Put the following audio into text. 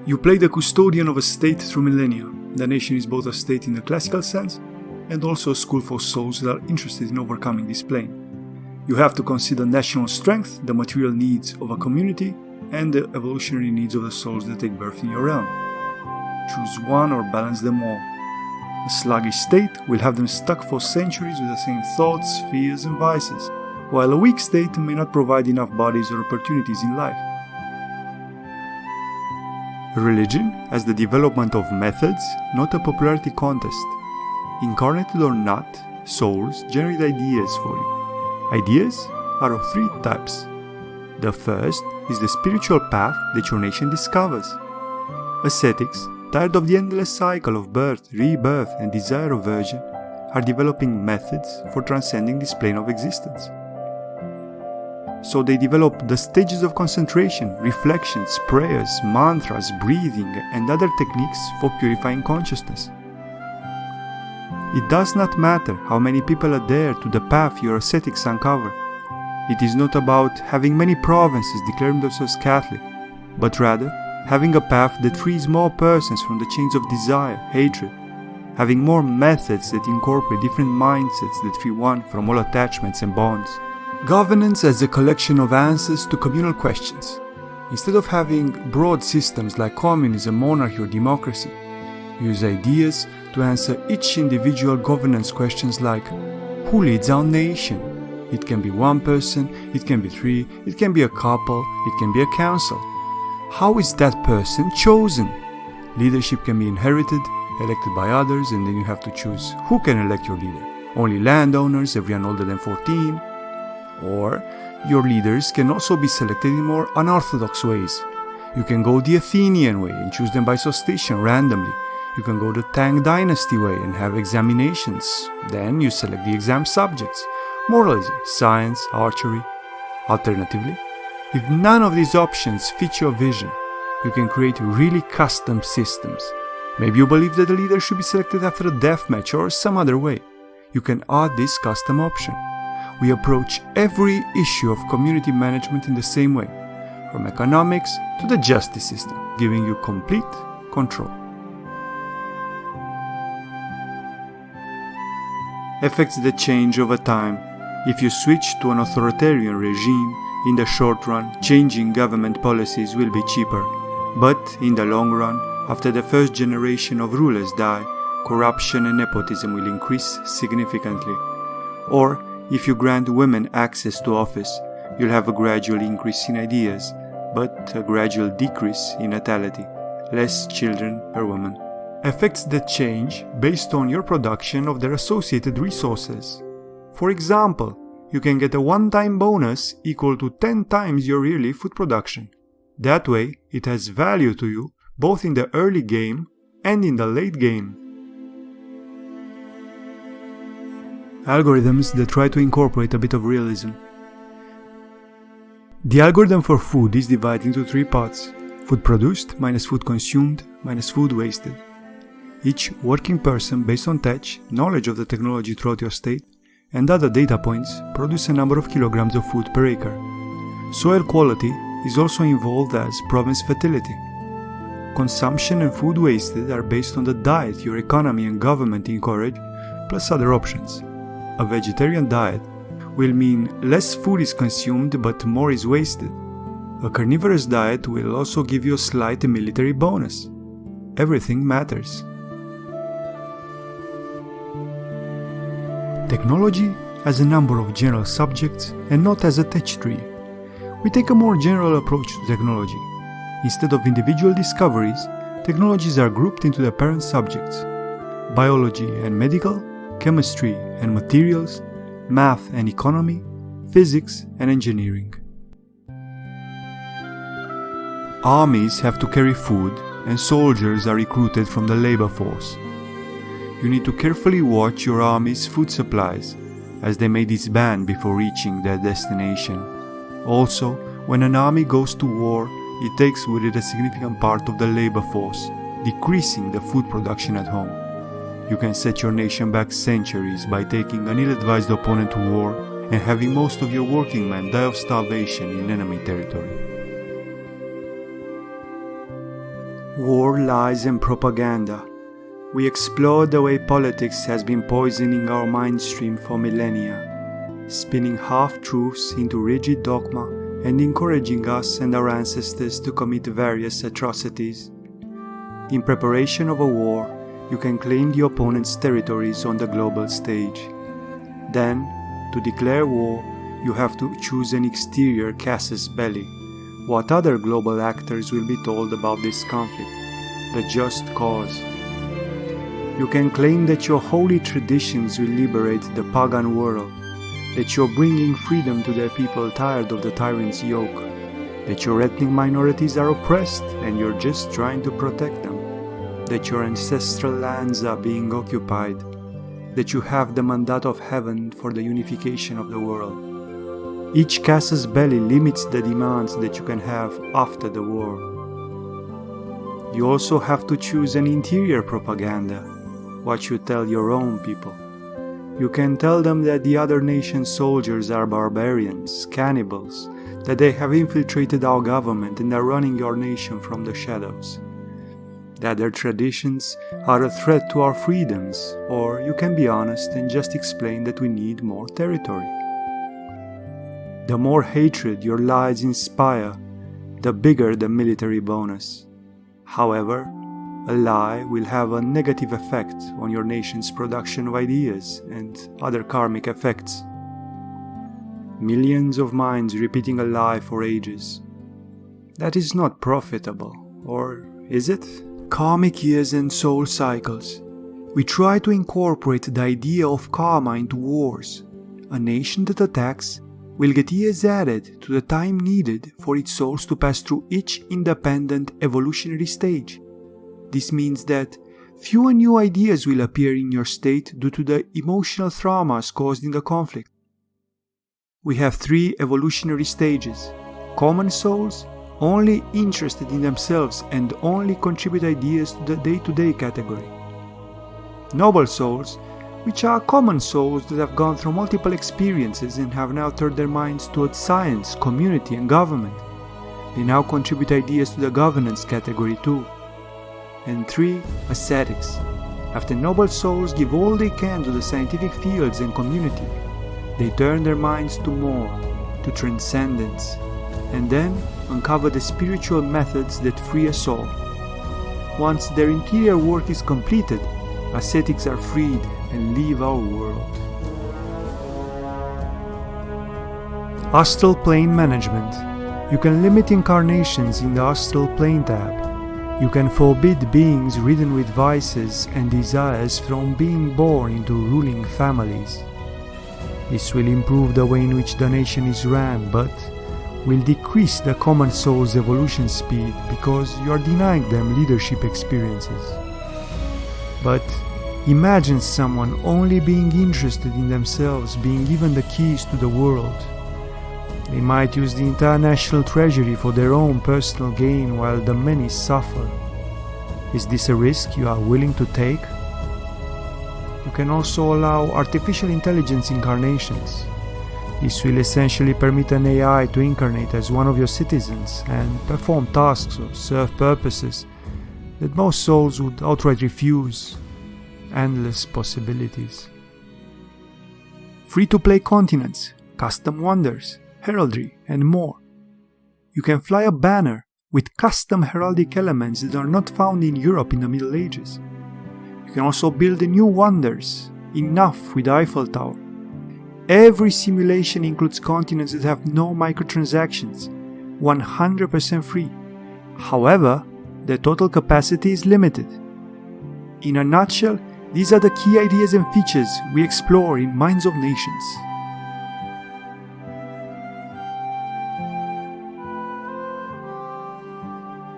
You play the custodian of a state through millennia. The nation is both a state in the classical sense and also a school for souls that are interested in overcoming this plane. You have to consider national strength, the material needs of a community, and the evolutionary needs of the souls that take birth in your realm. Choose one or balance them all. A sluggish state will have them stuck for centuries with the same thoughts, fears, and vices, while a weak state may not provide enough bodies or opportunities in life. Religion as the development of methods, not a popularity contest. Incarnated or not, souls generate ideas for you. Ideas are of three types. The first is the spiritual path that your nation discovers. Ascetics, tired of the endless cycle of birth, rebirth, and desire aversion, are developing methods for transcending this plane of existence. So they develop the stages of concentration, reflections, prayers, mantras, breathing, and other techniques for purifying consciousness. It does not matter how many people adhere to the path your ascetics uncover. It is not about having many provinces declaring themselves Catholic, but rather having a path that frees more persons from the chains of desire, hatred, having more methods that incorporate different mindsets that free one from all attachments and bonds. Governance as a collection of answers to communal questions. Instead of having broad systems like communism, monarchy, or democracy, use ideas to answer each individual governance questions like who leads our nation? It can be one person, it can be three, it can be a couple, it can be a council. How is that person chosen? Leadership can be inherited, elected by others, and then you have to choose who can elect your leader. Only landowners, everyone older than 14. Or your leaders can also be selected in more unorthodox ways. You can go the Athenian way and choose them by solstition randomly. You can go the Tang dynasty way and have examinations. Then you select the exam subjects: moralism, science, archery. Alternatively, if none of these options fit your vision, you can create really custom systems. Maybe you believe that the leader should be selected after a death match or some other way. You can add this custom option. We approach every issue of community management in the same way, from economics to the justice system, giving you complete control. Effects that change over time. If you switch to an authoritarian regime, in the short run, changing government policies will be cheaper. But in the long run, after the first generation of rulers die, corruption and nepotism will increase significantly. Or, if you grant women access to office, you'll have a gradual increase in ideas, but a gradual decrease in natality, less children per woman. Effects that change based on your production of their associated resources. For example, you can get a one-time bonus equal to 10 times your yearly food production. That way, it has value to you both in the early game and in the late game. Algorithms that try to incorporate a bit of realism. The algorithm for food is divided into three parts: food produced minus food consumed minus food wasted. Each working person, based on touch, knowledge of the technology throughout your state, and other data points, produce a number of kilograms of food per acre. Soil quality is also involved as province fertility. Consumption and food wasted are based on the diet your economy and government encourage, plus other options. A vegetarian diet will mean less food is consumed but more is wasted. A carnivorous diet will also give you a slight military bonus. Everything matters. Technology has a number of general subjects and not as a touch tree. We take a more general approach to technology. Instead of individual discoveries, technologies are grouped into the parent subjects: biology and medical, chemistry and materials, math and economy, physics and engineering. Armies have to carry food, and soldiers are recruited from the labor force. You need to carefully watch your army's food supplies, as they may disband before reaching their destination. Also, when an army goes to war, it takes with it a significant part of the labor force, decreasing the food production at home. You can set your nation back centuries by taking an ill-advised opponent to war and having most of your working men die of starvation in enemy territory. War, lies and propaganda. We explore the way politics has been poisoning our mind stream for millennia, spinning half-truths into rigid dogma and encouraging us and our ancestors to commit various atrocities. In preparation of a war, you can claim the opponent's territories on the global stage. Then, to declare war, you have to choose an exterior casus belli. What other global actors will be told about this conflict? The just cause. You can claim that your holy traditions will liberate the pagan world, that you're bringing freedom to their people tired of the tyrant's yoke, that your ethnic minorities are oppressed and you're just trying to protect them, that your ancestral lands are being occupied, that you have the mandate of heaven for the unification of the world. Each casus belli limits the demands that you can have after the war. You also have to choose an interior propaganda, what you tell your own people. You can tell them that the other nation's soldiers are barbarians, cannibals, that they have infiltrated our government and are running your nation from the shadows, that their traditions are a threat to our freedoms, or you can be honest and just explain that we need more territory. The more hatred your lies inspire, the bigger the military bonus. However, a lie will have a negative effect on your nation's production of ideas and other karmic effects. Millions of minds repeating a lie for ages. That is not profitable, or is it? Karmic years and soul cycles. We try to incorporate the idea of karma into wars. A nation that attacks will get years added to the time needed for its souls to pass through each independent evolutionary stage. This means that fewer new ideas will appear in your state due to the emotional traumas caused in the conflict. We have 3 evolutionary stages. Common souls, only interested in themselves and only contribute ideas to the day-to-day category. Noble souls, which are common souls that have gone through multiple experiences and have now turned their minds towards science, community and government. They now contribute ideas to the governance category too. And 3. Ascetics. After noble souls give all they can to the scientific fields and community, they turn their minds to more, to transcendence, and then uncover the spiritual methods that free us all. Once their interior work is completed, ascetics are freed and leave our world. Astral Plane Management. You can limit incarnations in the Astral Plane tab. You can forbid beings ridden with vices and desires from being born into ruling families. This will improve the way in which the nation is ran, but will decrease the common soul's evolution speed because you are denying them leadership experiences. But imagine someone only being interested in themselves being given the keys to the world. They might use the entire national treasury for their own personal gain while the many suffer. Is this a risk you are willing to take? You can also allow artificial intelligence incarnations. This will essentially permit an AI to incarnate as one of your citizens and perform tasks or serve purposes that most souls would outright refuse. Endless possibilities. Free-to-play continents, custom wonders, heraldry, and more. You can fly a banner with custom heraldic elements that are not found in Europe in the Middle Ages. You can also build new wonders, enough with the Eiffel Tower. Every simulation includes continents that have no microtransactions, 100% free. However, the total capacity is limited. In a nutshell, these are the key ideas and features we explore in Minds of Nations.